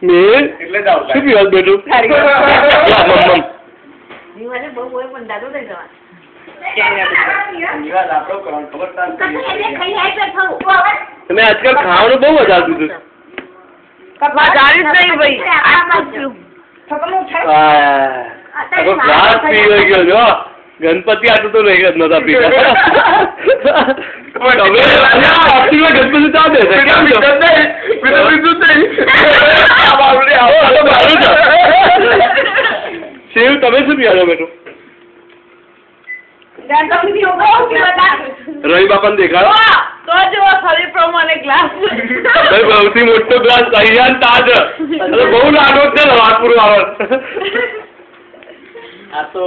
મેં એટલે જાવ શું પીવા બેઠું જીવાને બહુ હોય પણ દાદો નહીં જવા તમે આજકાલ ખાવાનું બહુ વધારે દીધું ગ્લાસ પી ગયો જો ગણપતિ આટલું તો નહીં નતા પીતા ગણપતિ ચા દે કેમ શિવ તમે શું પીવા બેઠું રવિ બાપા ને દેખાડો સૌથી મોટો ગ્લાસ અહીંયા તાજ બહુ લાડો છે વાતપુર વાળો આ તો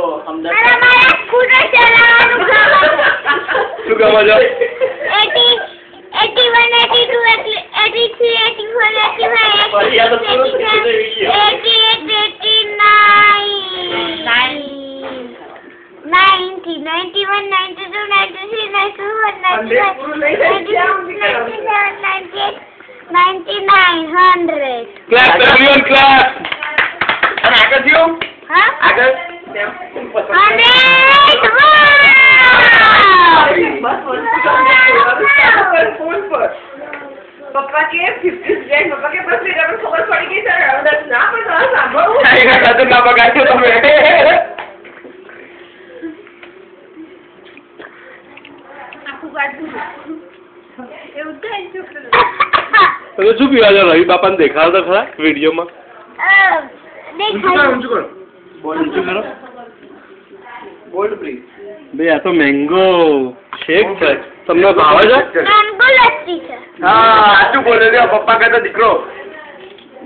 શું કામ છો 81, 82, 83, 84, 85, 90, 91, 92, 93, 94, 95, 96, 97, 98, 99, 100. ક્લેપ એવરીવન ક્લેપ અને આગળ થયો હા આગળ 100. પપ્પા કે 50 જાય પપ્પા કે બસ મેં ખબર પડી ગઈ સર ના પણ સાંભળવું ના બગાડ્યો તમે તમે શું પીવા છો રવિ બાપા ને દેખાડો તો ખરા વિડીયોમાં ગોલ્ડ પ્લીઝ ભાઈ આ તો મેંગો શેક છે તમને ભાવે છે હા સાચું બોલે છે પપ્પા કહેતા દીકરો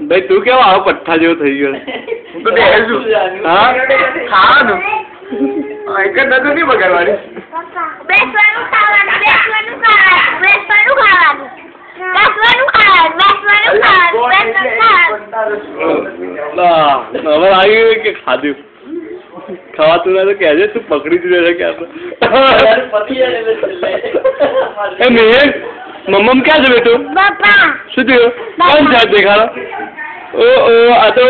ભાઈ તું કેવો આવો પઠ્ઠા જેવો થઈ ગયો હું તો બેસું હા ખાવાનું એક જ નજર નહીં બગાડવાની હવે આવી કે ખાધું ખાવાતું ના તો કહેજે તું પકડી દીધે ક્યાં એ મેં મમ્મ ક્યાં છે બેટું શું થયું કોણ છે દેખાડો ઓ આ તો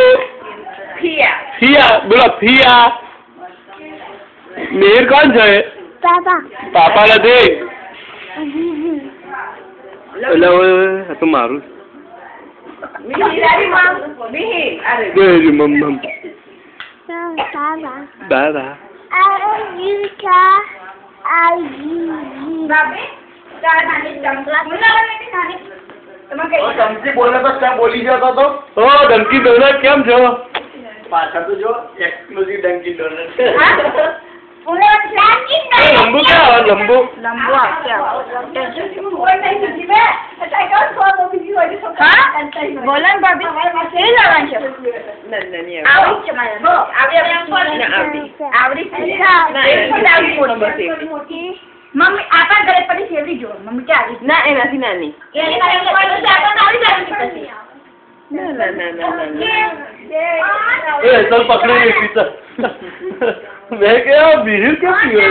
ફિયા બોલો ફિયા મેર કોણ છે પાપા નથી એટલે આ તો મારું મમ્મ દાદા ધમકી બોલે તો ક્યાં બોલી જતો તો ઓ ધમકી ડોનર કેમ છો પાછળ તો જો એક્સક્લુઝિવ ડંકી ડોનર લંબુ ક્યાં આવે લંબુ બોલો ભાભી કેવી લાવવાની છે મમ્મી આપણા ઘરે પડી સેવડી જો મમ્મી કે આવી ના એનાથી નાની એ ચલ પકડી લે પીતા મેં કેવો બીજું કેમ પીવો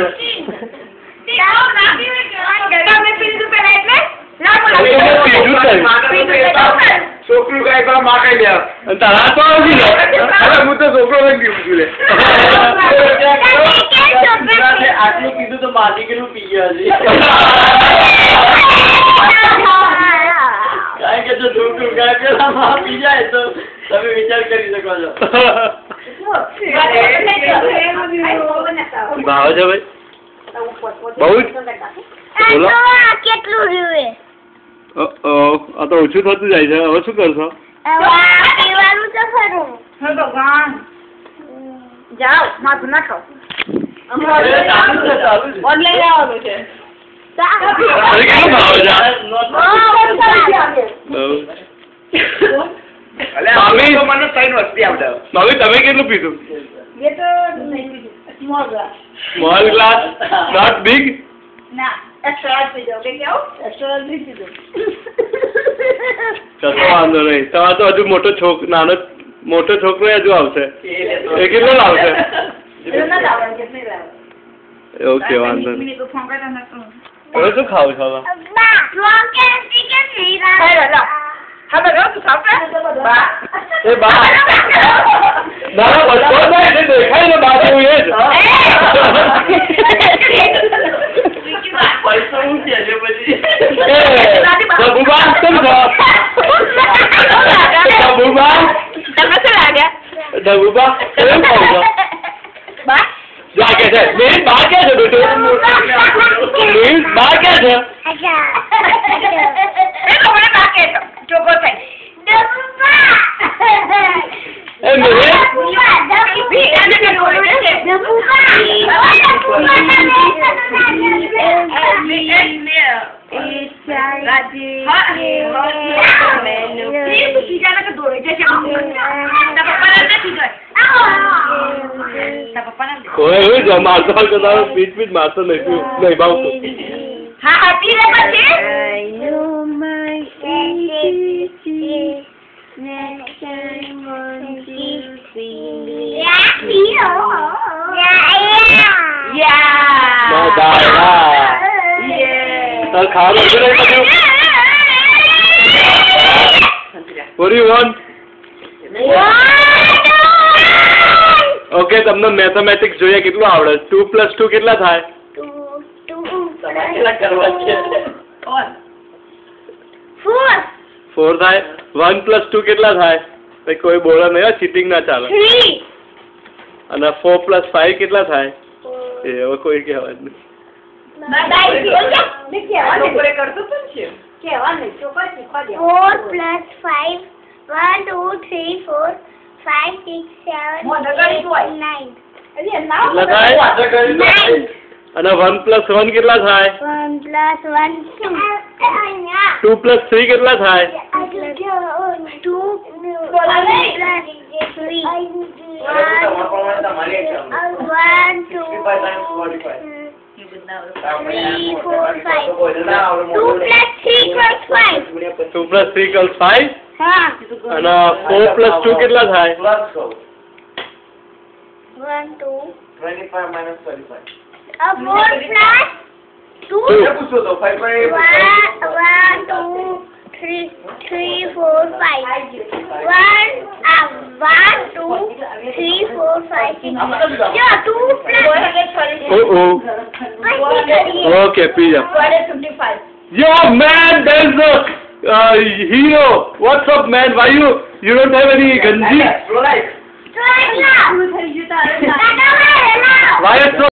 છોકરું કઈ પેલા માં કઈ દે તારા તો આવી હું તો છોકરો કઈ પીવું છું લે આટલું કીધું તો માટી કેટલું પી ગયા છે કારણ કે જો છોકરું કઈ પેલા માં પી જાય તો તમે વિચાર કરી શકો છો ભાવ છે ભાઈ બહુ જ બોલો કેટલું રહ્યું આ તો ઓછું થતું જાય છે હવે શું કરશો પીવાનું તો ખરું ભગવાન જાઓ માથું ના ખાઓ ઓનલાઈન આવવાનું છે કેટલો ભાવ છે તમે કેટલું પીધું સ્મોલ ગ્લાસ નોટ બિગ ના એક્સ્ટ્રા પી દો કે કેવું એક્સ્ટ્રા પી દો કશો વાંધો નહીં તમારે તો હજુ મોટો છોકરો હજુ આવશે એ કેટલો લાવશે ઓકે વાંધો નહીં હવે શું ખાવ છો હવે હા એ બા ના બધો થાય છે દેખાય ને બા જેવું એ જ પૈસા હું કે છે પછી જબુબા કેમ છો જબુબા તમને શું લાગે જબુબા કેમ છો બા લાગે છે મેં બા કે છે બેટો મેં બા કે છે મને બા કે ચોકો થાય એ મેં કોઈ જ મારતો તારો પીઠ મારતો નહીં ભાવતું હા આપી રે પછી Next time, 1, 2, 3. ના દાદા તાર ખાવાનું છે નહીં બધું What do you want? Okay તમને મેથેમેટિક્સ જોઈએ કેટલું આવડે 2 + 2 કેટલા થાય કેટલા કરવા છે 4 થાય 1 + 2 કેટલા થાય ભાઈ કોઈ બોલે નહીં ચીટિંગ ના ચાલે અને 4 + 5 કેટલા થાય એ હવે કોઈ કહેવાય નહીં 4 + 5 1 2 3 4 5 6 7 8 9 કેટલા થાય અને 1 + 1 કેટલા થાય 1 + 1 2 + 3 કેટલા થાય 2 + 3 1 2 3 4 5 2 + 3 + 5 2 + 3 = 5 હા અને 4 + 2 કેટલા થાય 1 2 25 minus 35 4 + 2 પૂછો તો 5 1 2 3 4 5 1 2 3 4 5 6 yeah 2 + Okay, pizza. 255 Yo, man, there's a hero. What's up, man? Why you don't have any ganji? Rolex Why it's so